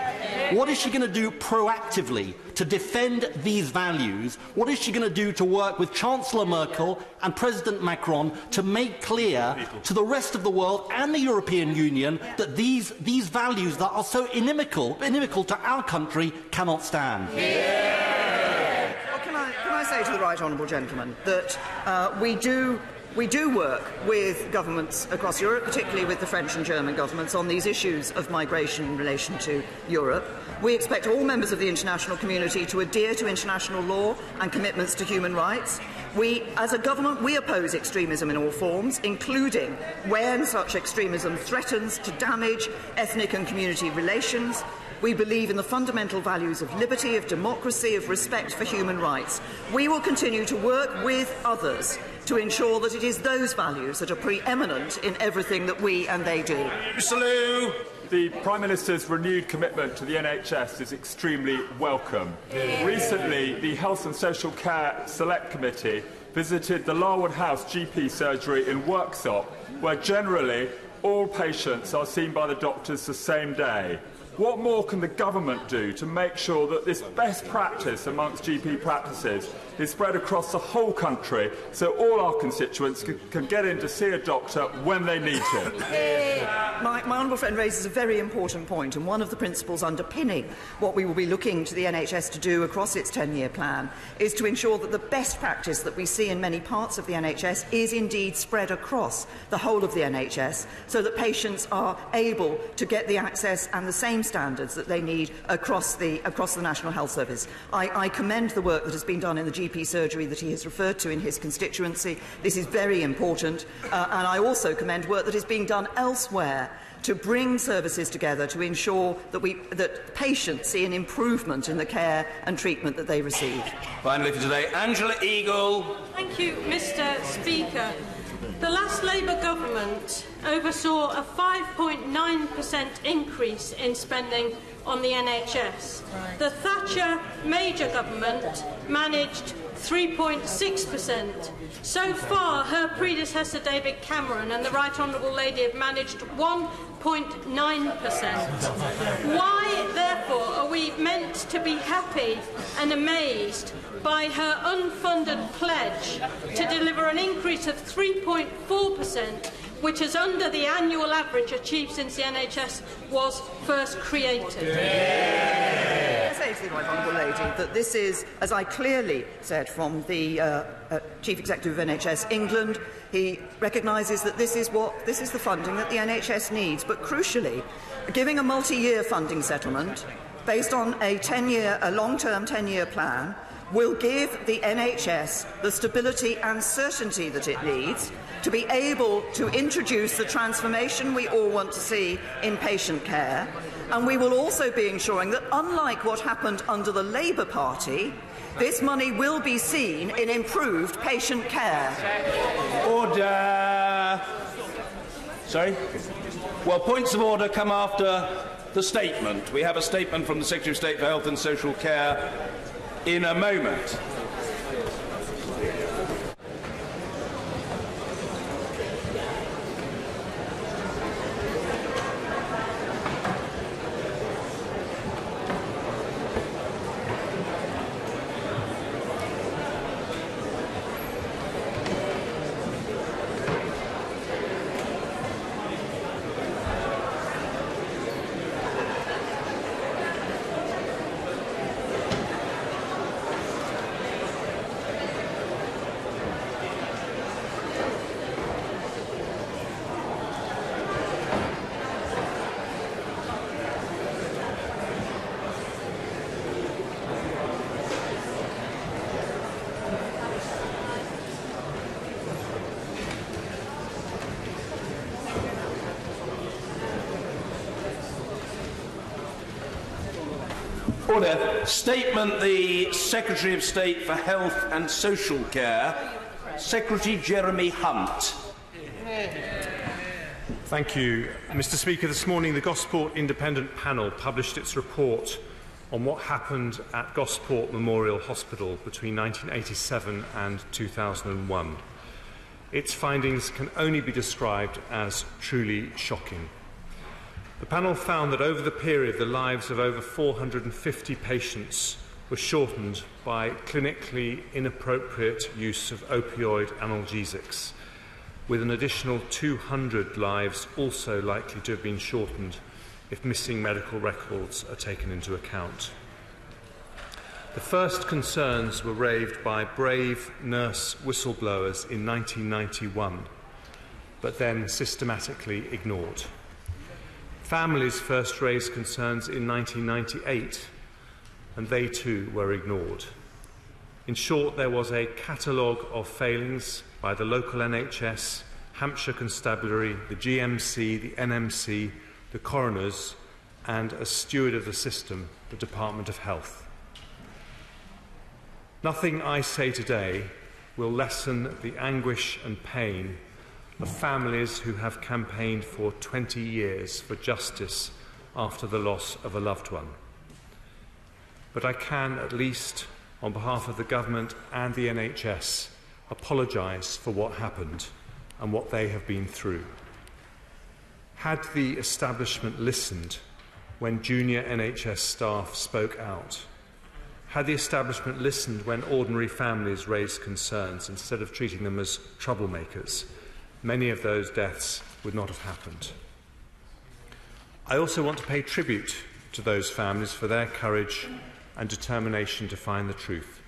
What is she going to do proactively to defend these values? What is she going to do to work with Chancellor Merkel and President Macron to make clear to the rest of the world and the European Union that these values that are so inimical to our country cannot stand? Well, can I say to the Right Honourable Gentleman that we do work with governments across Europe, particularly with the French and German governments, on these issues of migration in relation to Europe. We expect all members of the international community to adhere to international law and commitments to human rights. As a government, we oppose extremism in all forms, including when such extremism threatens to damage ethnic and community relations. We believe in the fundamental values of liberty, of democracy, of respect for human rights. We will continue to work with others to ensure that it is those values that are preeminent in everything that we and they do. Salute. The Prime Minister's renewed commitment to the NHS is extremely welcome. Recently, the Health and Social Care Select Committee visited the Larwood House GP surgery in Worksop, where generally all patients are seen by the doctors the same day. what more can the government do to make sure that this best practice amongst GP practices is spread across the whole country so all our constituents can get in to see a doctor when they need to? My honourable friend raises a very important point, and one of the principles underpinning what we will be looking to the NHS to do across its 10-year plan is to ensure that the best practice that we see in many parts of the NHS is indeed spread across the whole of the NHS, so that patients are able to get the access and the same standards that they need across the National Health Service. I commend the work that has been done in the GP surgery that he has referred to in his constituency. This is very important, and I also commend work that is being done elsewhere to bring services together to ensure that patients see an improvement in the care and treatment that they receive. Finally for today, Angela Eagle. Thank you, Mr. Speaker. The last Labour government oversaw a 5.9% increase in spending on the NHS. The Thatcher major government managed 3.6%. So far, her predecessor David Cameron and the Right Honourable Lady have managed 1.9%. Why, therefore, are we meant to be happy and amazed by her unfunded pledge to deliver an increase of 3.4%, which is under the annual average achieved since the NHS was first created? I say to the Right Honourable Lady that this is, as I clearly said from the Chief Executive of NHS England, he recognises that this is the funding that the NHS needs. But crucially, giving a multi-year funding settlement based on a long-term 10-year plan will give the NHS the stability and certainty that it needs to be able to introduce the transformation we all want to see in patient care. And we will also be ensuring that, unlike what happened under the Labour Party, this money will be seen in improved patient care. Order. Sorry? Well, points of order come after the statement. We have a statement from the Secretary of State for Health and Social Care in a moment. Order. Statement, the Secretary of State for Health and Social Care, Secretary Jeremy Hunt. Thank you, Mr. Speaker. This morning, the Gosport Independent Panel published its report on what happened at Gosport Memorial Hospital between 1987 and 2001. Its findings can only be described as truly shocking. The panel found that over the period, the lives of over 450 patients were shortened by clinically inappropriate use of opioid analgesics, with an additional 200 lives also likely to have been shortened if missing medical records are taken into account. The first concerns were raised by brave nurse whistleblowers in 1991, but then systematically ignored. Families first raised concerns in 1998, and they too were ignored. In short, there was a catalogue of failings by the local NHS, Hampshire Constabulary, the GMC, the NMC, the coroners, and a steward of the system, the Department of Health. Nothing I say today will lessen the anguish and pain of families who have campaigned for 20 years for justice after the loss of a loved one. But I can, at least on behalf of the government and the NHS, apologise for what happened and what they have been through. Had the establishment listened, when junior NHS staff spoke out? Had the establishment listened when ordinary families raised concerns instead of treating them as troublemakers, many of those deaths would not have happened. I also want to pay tribute to those families for their courage and determination to find the truth.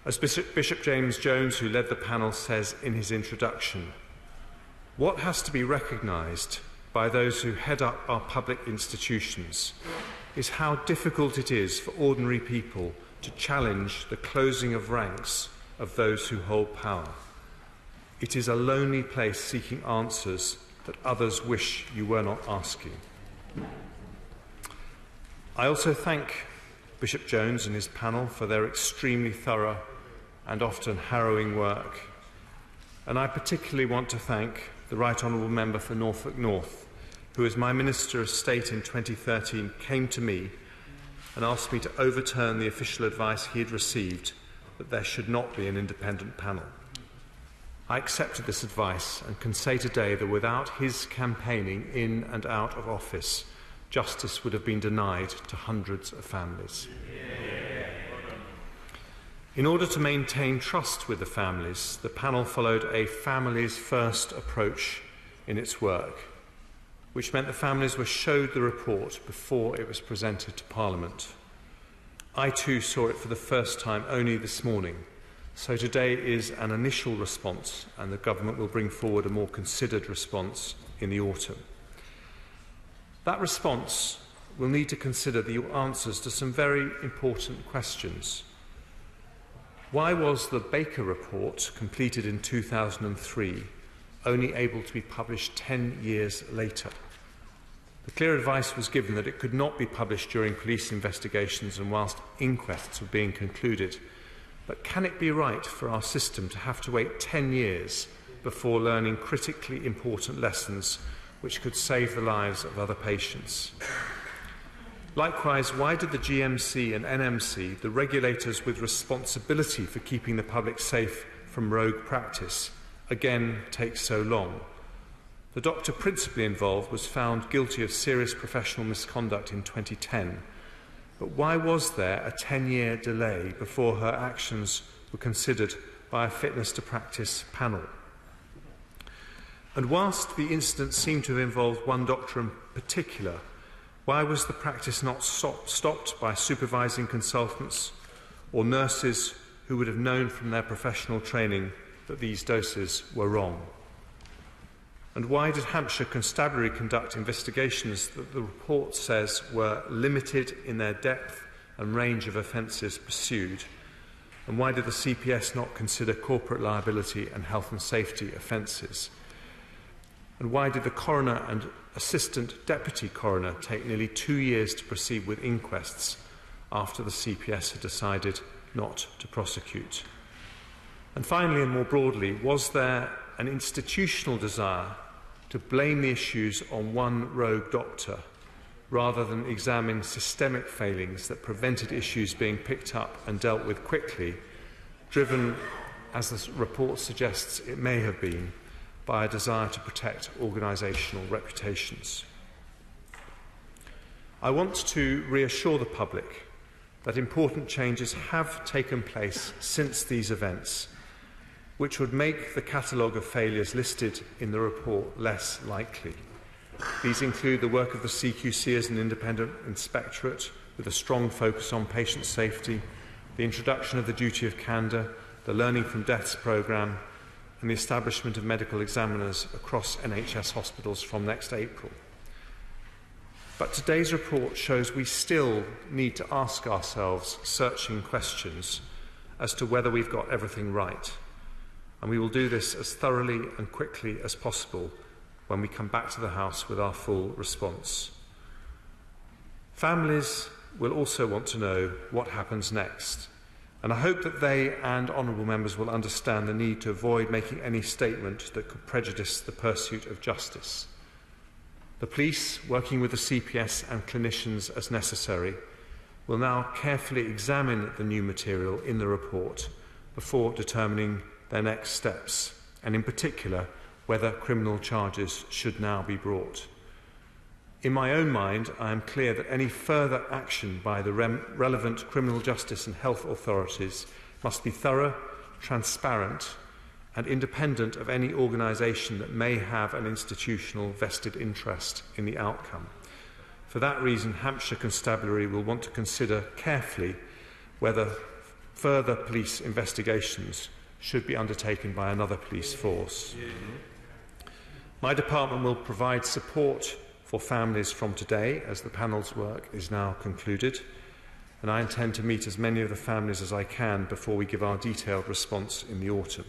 As Bishop James Jones, who led the panel, says in his introduction, what has to be recognised by those who head up our public institutions is how difficult it is for ordinary people to challenge the closing of ranks of those who hold power. It is a lonely place seeking answers that others wish you were not asking. I also thank Bishop Jones and his panel for their extremely thorough and often harrowing work. And I particularly want to thank the Right Honourable Member for Norfolk North, who as my Minister of State in 2013 came to me and asked me to overturn the official advice he had received that there should not be an independent panel. I accepted this advice and can say today that without his campaigning in and out of office, justice would have been denied to hundreds of families. In order to maintain trust with the families, the panel followed a families first approach in its work, which meant the families were showed the report before it was presented to Parliament. I too saw it for the first time only this morning, so today is an initial response and the Government will bring forward a more considered response in the autumn. That response will need to consider the answers to some very important questions. Why was the Baker report, completed in 2003, only able to be published 10 years later? The clear advice was given that it could not be published during police investigations and whilst inquests were being concluded. But can it be right for our system to have to wait 10 years before learning critically important lessons which could save the lives of other patients? Likewise, why did the GMC and NMC, the regulators with responsibility for keeping the public safe from rogue practice, again take so long? The doctor principally involved was found guilty of serious professional misconduct in 2010. But why was there a 10-year delay before her actions were considered by a fitness to practice panel? And whilst the incident seemed to have involved one doctor in particular, why was the practice not stopped by supervising consultants or nurses who would have known from their professional training that these doses were wrong? And why did Hampshire Constabulary conduct investigations that the report says were limited in their depth and range of offences pursued? And why did the CPS not consider corporate liability and health and safety offences? And why did the coroner and assistant deputy coroner take nearly 2 years to proceed with inquests after the CPS had decided not to prosecute? And finally, and more broadly, was there an institutional desire to blame the issues on one rogue doctor rather than examine systemic failings that prevented issues being picked up and dealt with quickly, driven, as the report suggests it may have been, by a desire to protect organisational reputations? I want to reassure the public that important changes have taken place since these events, which would make the catalogue of failures listed in the report less likely. These include the work of the CQC as an independent inspectorate with a strong focus on patient safety, the introduction of the duty of candour, the Learning from Deaths programme, and the establishment of medical examiners across NHS hospitals from next April. But today's report shows we still need to ask ourselves searching questions as to whether we've got everything right. And we will do this as thoroughly and quickly as possible when we come back to the House with our full response. Families will also want to know what happens next, and I hope that they and honourable members will understand the need to avoid making any statement that could prejudice the pursuit of justice. The police, working with the CPS and clinicians as necessary, will now carefully examine the new material in the report before determining their next steps, and in particular, whether criminal charges should now be brought. In my own mind, I am clear that any further action by the relevant criminal justice and health authorities must be thorough, transparent and independent of any organisation that may have an institutional vested interest in the outcome. For that reason, Hampshire Constabulary will want to consider carefully whether further police investigations should be undertaken by another police force. My department will provide support for families from today as the panel's work is now concluded, and I intend to meet as many of the families as I can before we give our detailed response in the autumn.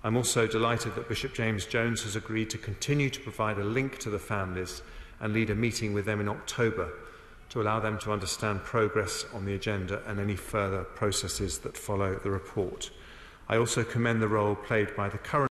I'm also delighted that Bishop James Jones has agreed to continue to provide a link to the families and lead a meeting with them in October to allow them to understand progress on the agenda and any further processes that follow the report. I also commend the role played by the current